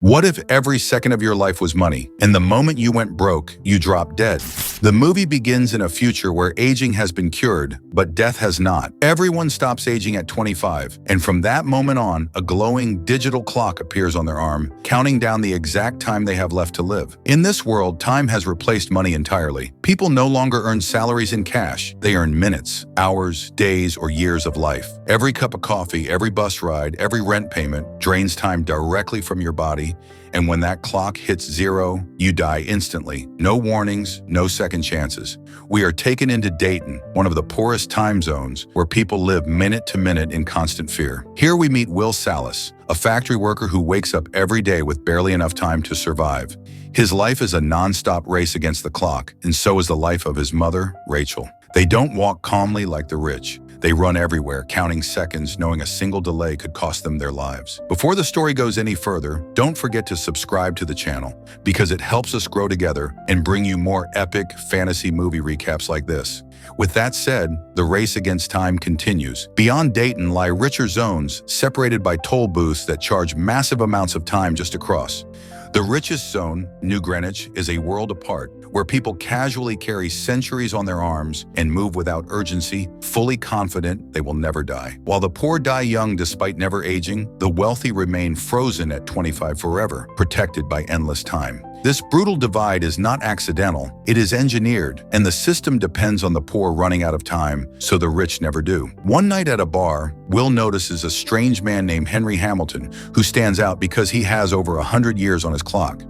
What if every second of your life was money, and the moment you went broke, you dropped dead? The movie begins in a future where aging has been cured, but death has not. Everyone stops aging at 25, and from that moment on, a glowing digital clock appears on their arm, counting down the exact time they have left to live. In this world, time has replaced money entirely. People no longer earn salaries in cash. They earn minutes, hours, days, or years of life. Every cup of coffee, every bus ride, every rent payment drains time directly from your body. And when that clock hits zero, you die instantly. No warnings, no second chances. We are taken into Dayton, one of the poorest time zones, where people live minute to minute in constant fear. Here we meet Will Salas, a factory worker who wakes up every day with barely enough time to survive. His life is a non-stop race against the clock, and so is the life of his mother, Rachel. They don't walk calmly like the rich. They run everywhere, counting seconds, knowing a single delay could cost them their lives. Before the story goes any further, don't forget to subscribe to the channel, because it helps us grow together and bring you more epic fantasy movie recaps like this. With that said, the race against time continues. Beyond Dayton lie richer zones, separated by toll booths that charge massive amounts of time just to cross. The richest zone, New Greenwich, is a world apart, where people casually carry centuries on their arms and move without urgency, fully confident they will never die. While the poor die young despite never aging, the wealthy remain frozen at 25 forever, protected by endless time. This brutal divide is not accidental, it is engineered, and the system depends on the poor running out of time, so the rich never do. One night at a bar, Will notices a strange man named Henry Hamilton, who stands out because he has over 100 years on his clock.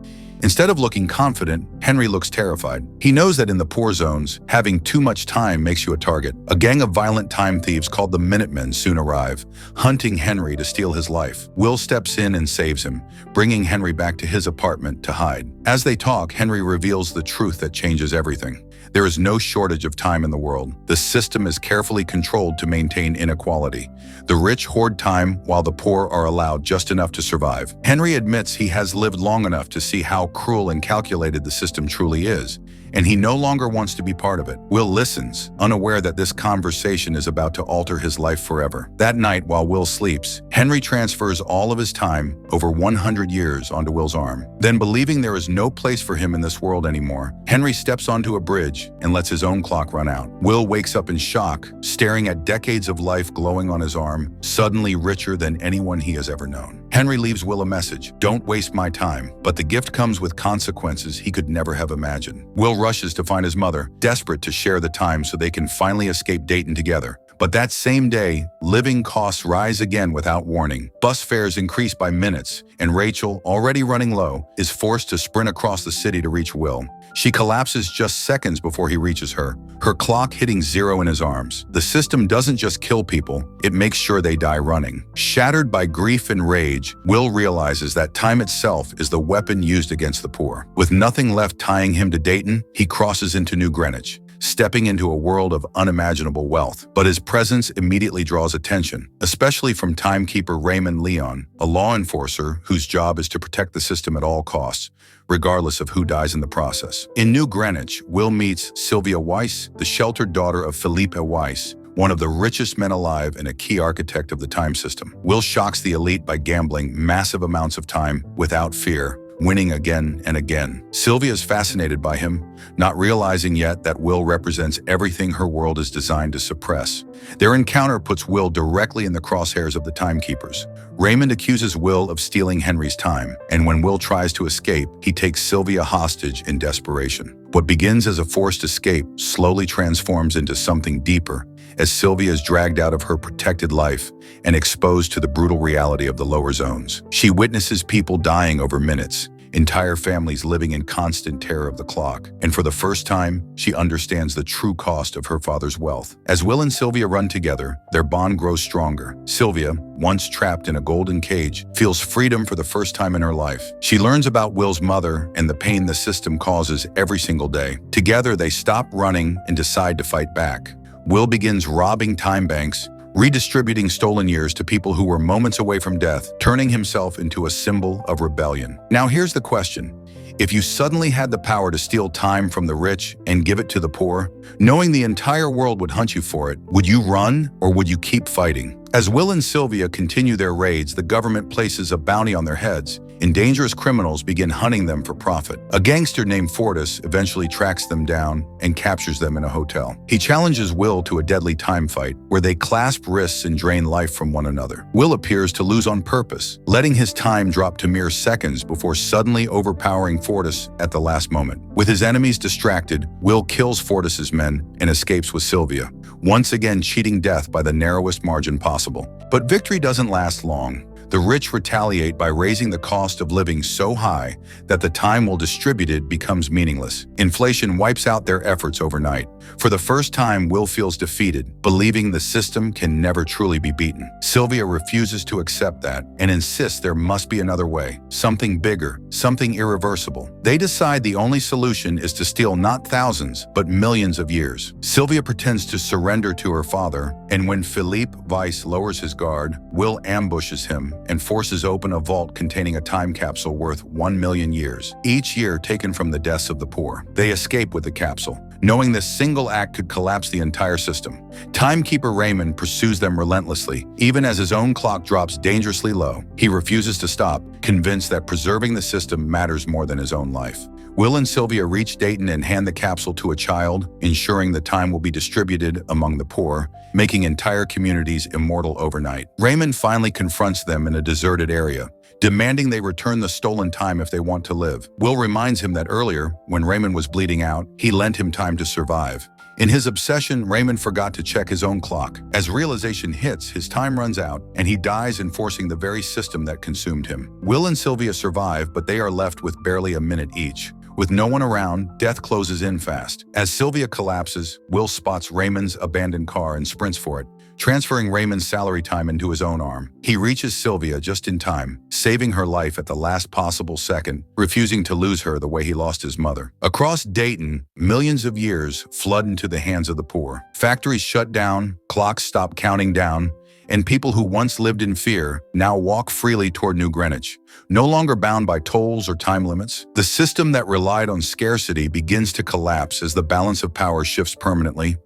Instead of looking confident, Henry looks terrified. He knows that in the poor zones, having too much time makes you a target. A gang of violent time thieves called the Minutemen soon arrive, hunting Henry to steal his life. Will steps in and saves him, bringing Henry back to his apartment to hide. As they talk, Henry reveals the truth that changes everything. There is no shortage of time in the world. The system is carefully controlled to maintain inequality. The rich hoard time while the poor are allowed just enough to survive. Henry admits he has lived long enough to see how cruel and calculated the system truly is, and he no longer wants to be part of it. Will listens, unaware that this conversation is about to alter his life forever. That night, while Will sleeps, Henry transfers all of his time, over 100 years, onto Will's arm. Then, believing there is no place for him in this world anymore, Henry steps onto a bridge and lets his own clock run out. Will wakes up in shock, staring at decades of life glowing on his arm, suddenly richer than anyone he has ever known. Henry leaves Will a message: "Don't waste my time," but the gift comes with consequences he could never have imagined. Will rushes to find his mother, desperate to share the time so they can finally escape Dayton together. But that same day, living costs rise again without warning. Bus fares increase by minutes, and Rachel, already running low, is forced to sprint across the city to reach Will. She collapses just seconds before he reaches her, her clock hitting zero in his arms. The system doesn't just kill people, it makes sure they die running. Shattered by grief and rage, Will realizes that time itself is the weapon used against the poor. With nothing left tying him to Dayton, he crosses into New Greenwich, stepping into a world of unimaginable wealth. But his presence immediately draws attention, especially from timekeeper Raymond Leon, a law enforcer whose job is to protect the system at all costs, regardless of who dies in the process. In New Greenwich, Will meets Sylvia Weiss, the sheltered daughter of Felipe Weiss, one of the richest men alive and a key architect of the time system. Will shocks the elite by gambling massive amounts of time without fear, winning again and again. Sylvia is fascinated by him, not realizing yet that Will represents everything her world is designed to suppress. Their encounter puts Will directly in the crosshairs of the Timekeepers. Raymond accuses Will of stealing Henry's time, and when Will tries to escape, he takes Sylvia hostage in desperation. What begins as a forced escape slowly transforms into something deeper, as Sylvia is dragged out of her protected life and exposed to the brutal reality of the lower zones. She witnesses people dying over minutes, entire families living in constant terror of the clock, and for the first time, she understands the true cost of her father's wealth. As Will and Sylvia run together, their bond grows stronger. Sylvia, once trapped in a golden cage, feels freedom for the first time in her life. She learns about Will's mother and the pain the system causes every single day. Together, they stop running and decide to fight back. Will begins robbing time banks, redistributing stolen years to people who were moments away from death, turning himself into a symbol of rebellion. Now here's the question. If you suddenly had the power to steal time from the rich and give it to the poor, knowing the entire world would hunt you for it, would you run or would you keep fighting? As Will and Sylvia continue their raids, the government places a bounty on their heads, and dangerous criminals begin hunting them for profit. A gangster named Fortis eventually tracks them down and captures them in a hotel. He challenges Will to a deadly time fight where they clasp wrists and drain life from one another. Will appears to lose on purpose, letting his time drop to mere seconds before suddenly overpowering Fortis at the last moment. With his enemies distracted, Will kills Fortis's men and escapes with Sylvia, once again cheating death by the narrowest margin possible. But victory doesn't last long. The rich retaliate by raising the cost of living so high that the time well distributed becomes meaningless. Inflation wipes out their efforts overnight. For the first time, Will feels defeated, believing the system can never truly be beaten. Sylvia refuses to accept that and insists there must be another way, something bigger, something irreversible. They decide the only solution is to steal not thousands, but millions of years. Sylvia pretends to surrender to her father, and when Philippe Weiss lowers his guard, Will ambushes him and forces open a vault containing a time capsule worth 1 million years, each year taken from the deaths of the poor. They escape with the capsule, knowing this single act could collapse the entire system. Timekeeper Raymond pursues them relentlessly, even as his own clock drops dangerously low. He refuses to stop, convinced that preserving the system matters more than his own life. Will and Sylvia reach Dayton and hand the capsule to a child, ensuring the time will be distributed among the poor, making entire communities immortal overnight. Raymond finally confronts them in a deserted area, demanding they return the stolen time if they want to live. Will reminds him that earlier, when Raymond was bleeding out, he lent him time to survive. In his obsession, Raymond forgot to check his own clock. As realization hits, his time runs out, and he dies enforcing the very system that consumed him. Will and Sylvia survive, but they are left with barely a minute each. With no one around, death closes in fast. As Sylvia collapses, Will spots Raymond's abandoned car and sprints for it, transferring Raymond's salary time into his own arm. He reaches Sylvia just in time, saving her life at the last possible second, refusing to lose her the way he lost his mother. Across Dayton, millions of years flood into the hands of the poor. Factories shut down, clocks stop counting down, and people who once lived in fear now walk freely toward New Greenwich, no longer bound by tolls or time limits. The system that relied on scarcity begins to collapse as the balance of power shifts permanently,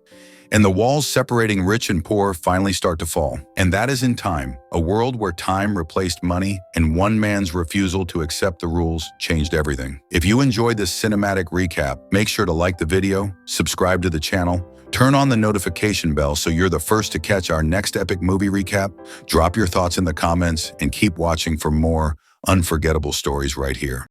and the walls separating rich and poor finally start to fall. And that is in time, a world where time replaced money and one man's refusal to accept the rules changed everything. If you enjoyed this cinematic recap, make sure to like the video, subscribe to the channel, turn on the notification bell so you're the first to catch our next epic movie recap. Drop your thoughts in the comments and keep watching for more unforgettable stories right here.